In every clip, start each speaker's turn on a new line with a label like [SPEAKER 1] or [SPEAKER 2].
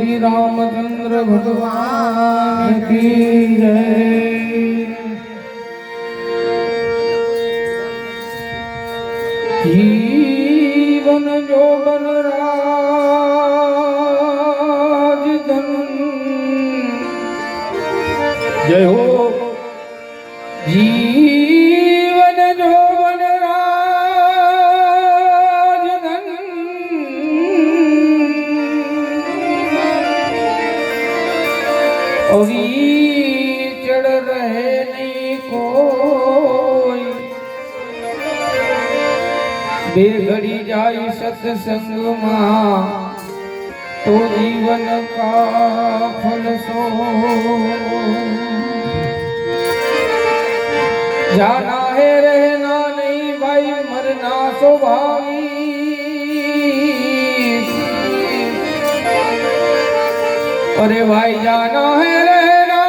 [SPEAKER 1] श्री रामचंद्र भगवान की जय। जीवन जो बन राजधन जय हो। जीवन जो बन राजधन अभी चढ़ रहे नहीं कोई बेघड़ी जाई सत्संग मां तो जीवन का फल सो। जाना है रहना नहीं भाई मरना स्वाभाविक। अरे भाई जाना है रहना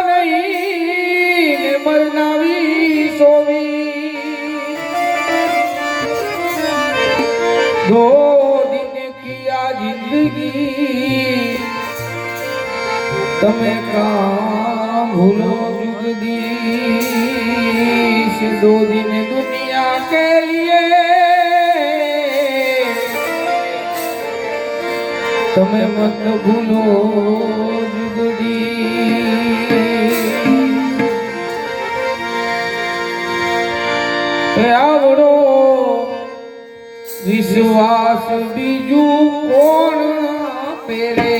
[SPEAKER 1] नहीं मरना भी सोवी। दो दिन किया जिंदगी तमें काम भूलो जुगदीश। दो दिन दुनिया के लिए तमें मत भूलो जुगदीश। आवड़ो विश्वास बीजू कोण पेरे।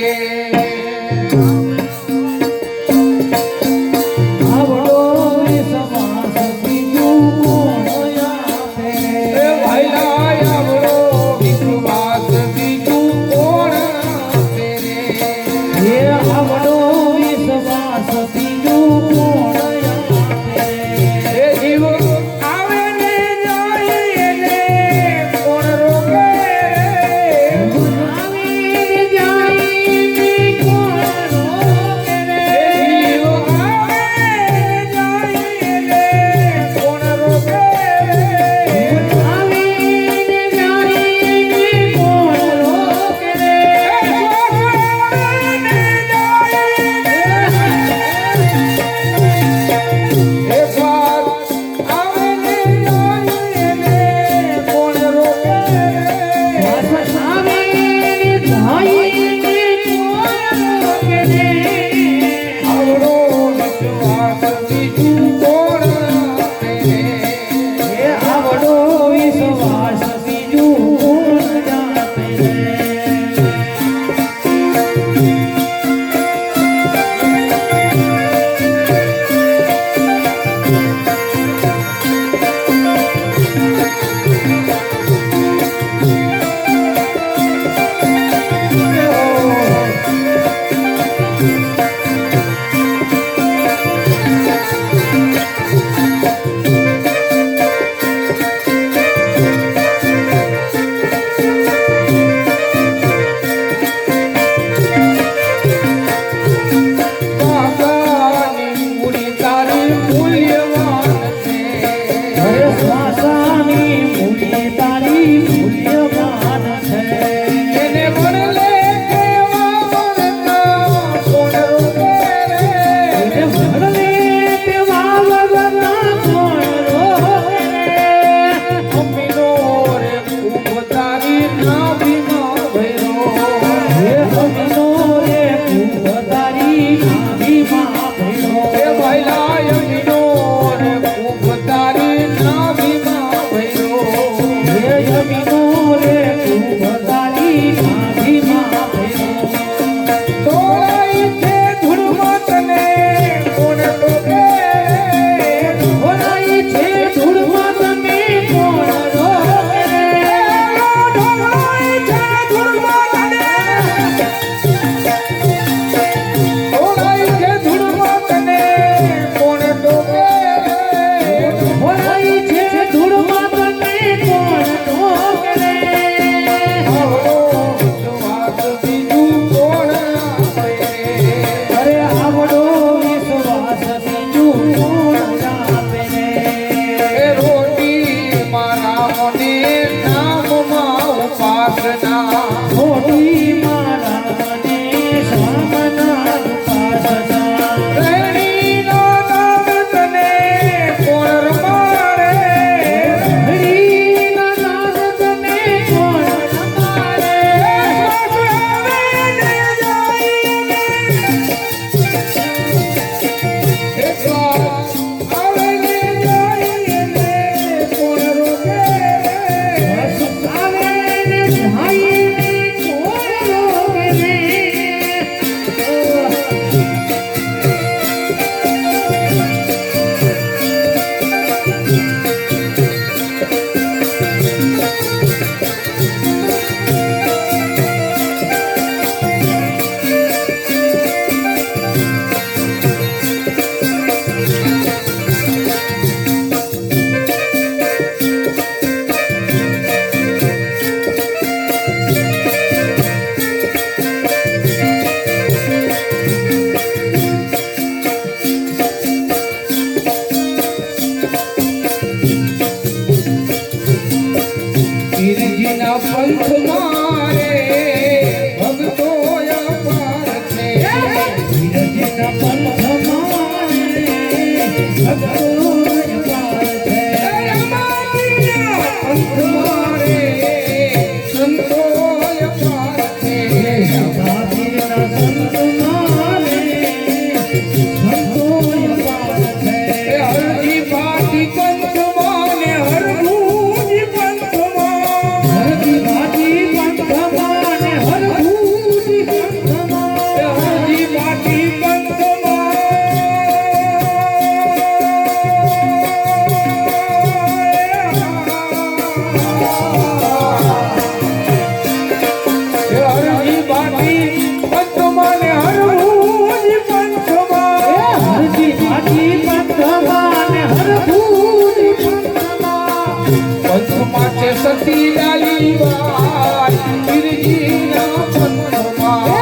[SPEAKER 1] સતી લાલી બાઈ ગિરજીના પંથમાં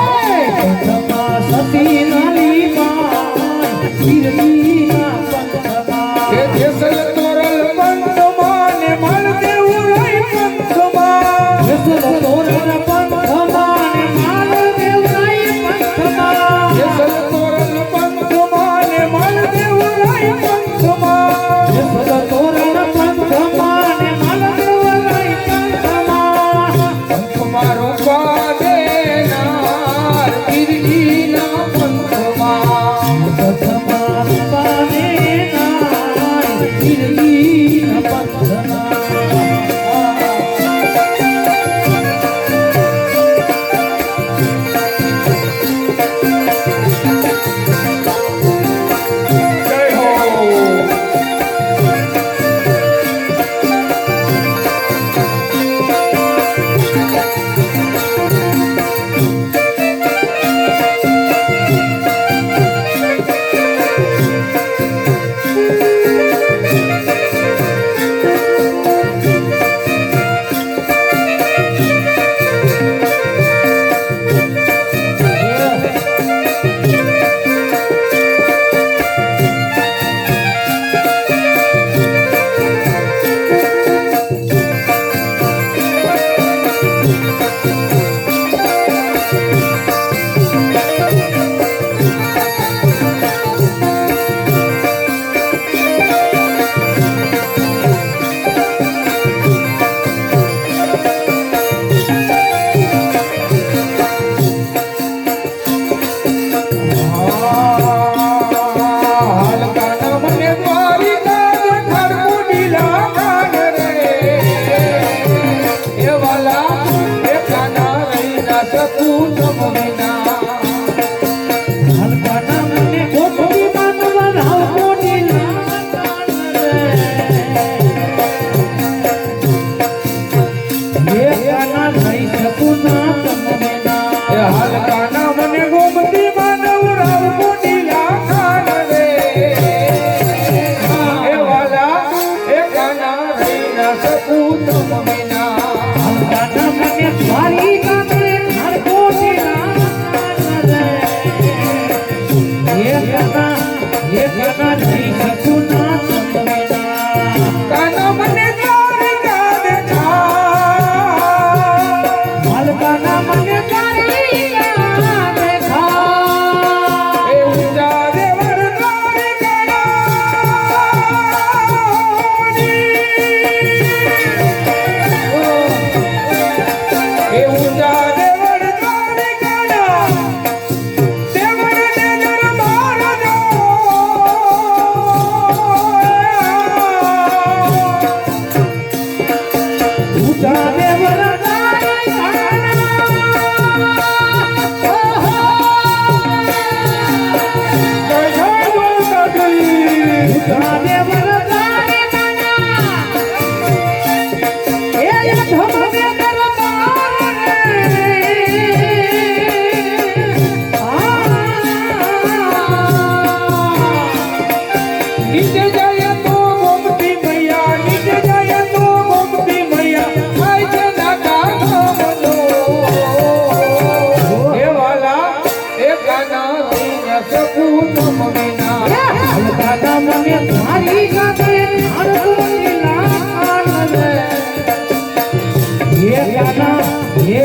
[SPEAKER 1] સતી લાલી બાઈ ગિરજીના પંથમાં એ જેસલ તોરલ પંથમાં ને માલદેવ રાય પંથમાં જેસલ તોરલ પંથમાં ને માલદેવ રાય પંથમાં જેસલ તોરલ પંથમાં ને માલદેવ રાય પંથમાં જેસલ તોરલ પંથમાં ને મારો પાદે નાર ગિરજીના પંથમાં પંથમાં પાદે નાર ગિરજીના પંથમાં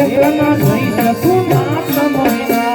[SPEAKER 2] એકલા જઈ શકું ના સમયના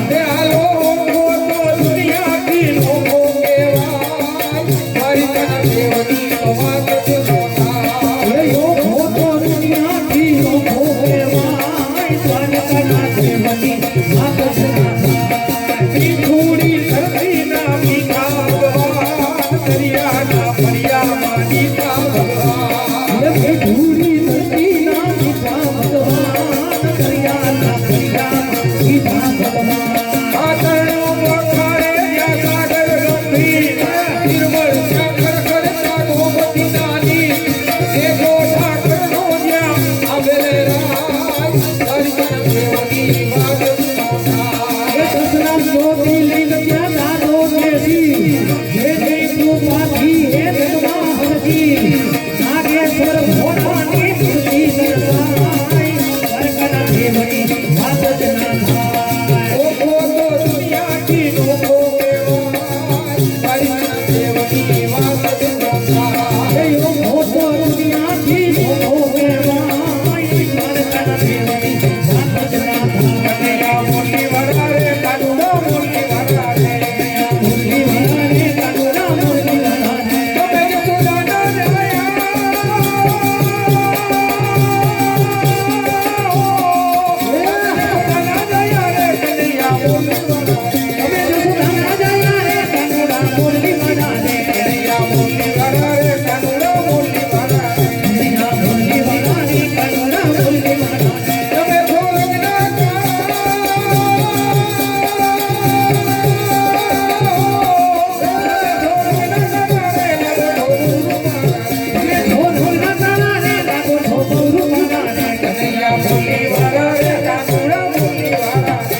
[SPEAKER 1] એ હાલો ઓળખો તો દુનિયાથી લોકો કહેવાય મારી તને દેવની વાત છે મોટા થોડી ધરતી ના મીઠા ભગવાન દરિયાના ફરિયામાં નીતા ભગવાન આતરણો મોખાડે યા સાગર ગંભીર નિર્મળ સાગર કરતા ગોમતી નાની દેખો સાગરનો જ્યાં આવેલે રાય તારી તને દેવની વાત મોટા ઓળખો તો દુનિયાથી લોકો કહેવાય મારી તને દેવની વાત છે મોટા કનૈયા મોરલી વાળા રે કાનુડો મોરલી વાળા રે તમે યશોદાના દયા રે કનૈયા મોરલી વાળા કનૈયા મોરલી વાળા રે કાનુડો મોરલી વાળા રે તમે ભોળના કનૈયા મોરલી વાળા રે કાનુડો મોરલી વાળા રે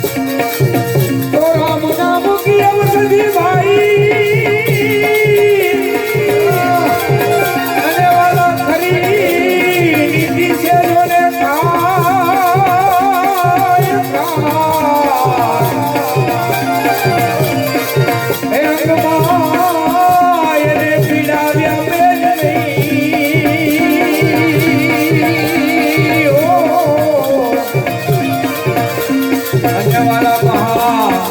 [SPEAKER 1] તો રામ નામ કી ઔષધિ ભાઈ અને વાલા ખરી નીતિ છે જોને ખાય હે અંગમાય ને પીડાવ્યા મેલ નહીં અને વાલા મહા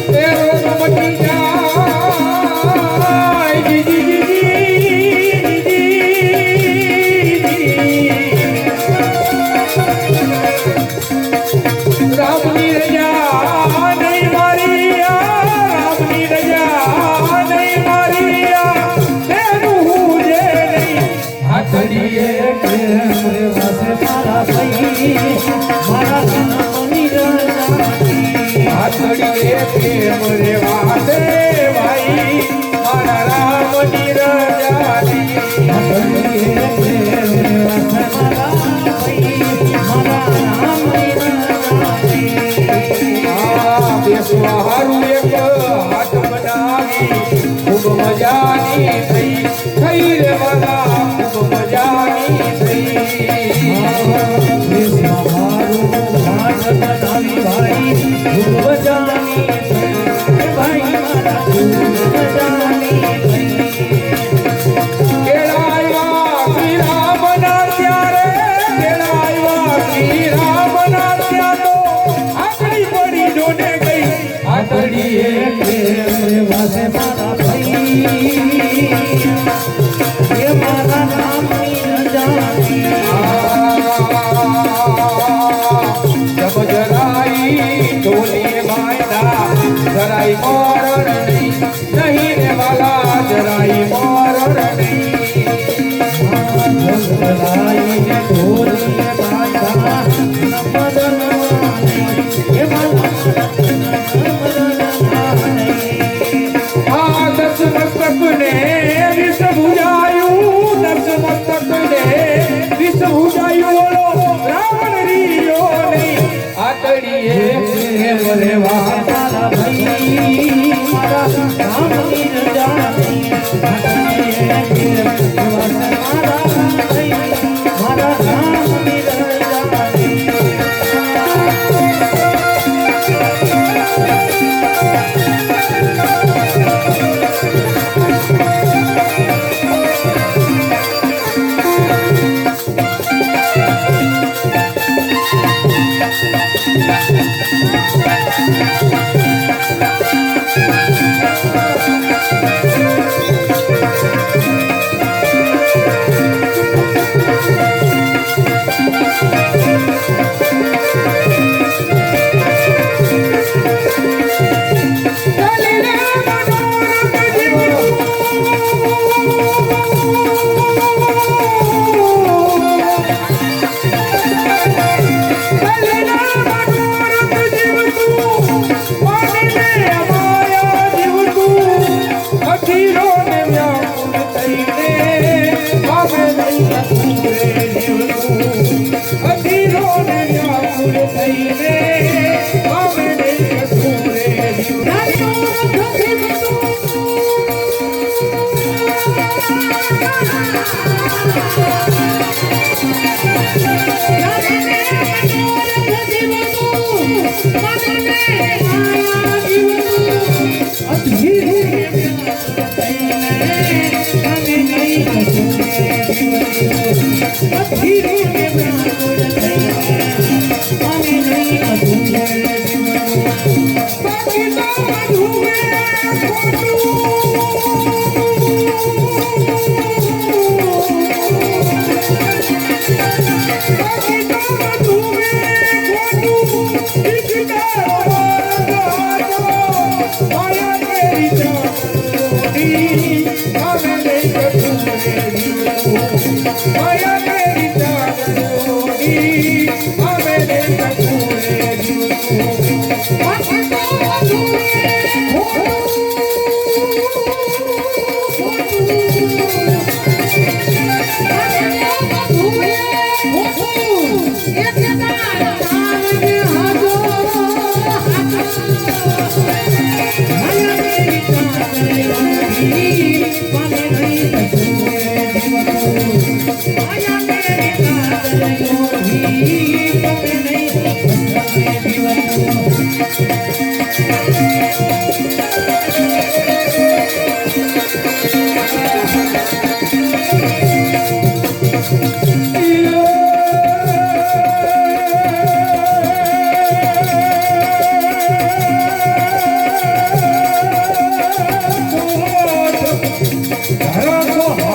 [SPEAKER 1] તે રોગ મટી જાય જી જી રામની રજા નહીં મારી રામની રજા નહીં મારી તેનું હું જે નહીં હાથડીએ હાથડીએ પ્રેમ રે વાસે ભાઈ મારા રામની રજાની બેસવા હારું એક હાથ બનાવી ખૂબ મજાની થઈ થઈ રે વાલા ખૂબ મજાની થઈ કેળાવ્યા શ્રી રામના ત્યારે કેળાવ્યા શ્રી રામના ત્યાં તો આકડી પડી જોને ગઈ આતડીએ જબ જરાઈ ટોલી માયના જરાઈ મરણ નહીં નહીં ને વાલા જરાઈ મરણ નહીં
[SPEAKER 2] ઓલો રાવણ રીયો નહીં
[SPEAKER 1] આતડીએ
[SPEAKER 2] કેમ રેવા તારા ભાઈ મારા રામની રજા નહીં આતડીએ કેમ રેવા તારા ભાઈ મારા રામની રજા નહીં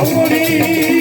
[SPEAKER 2] Hare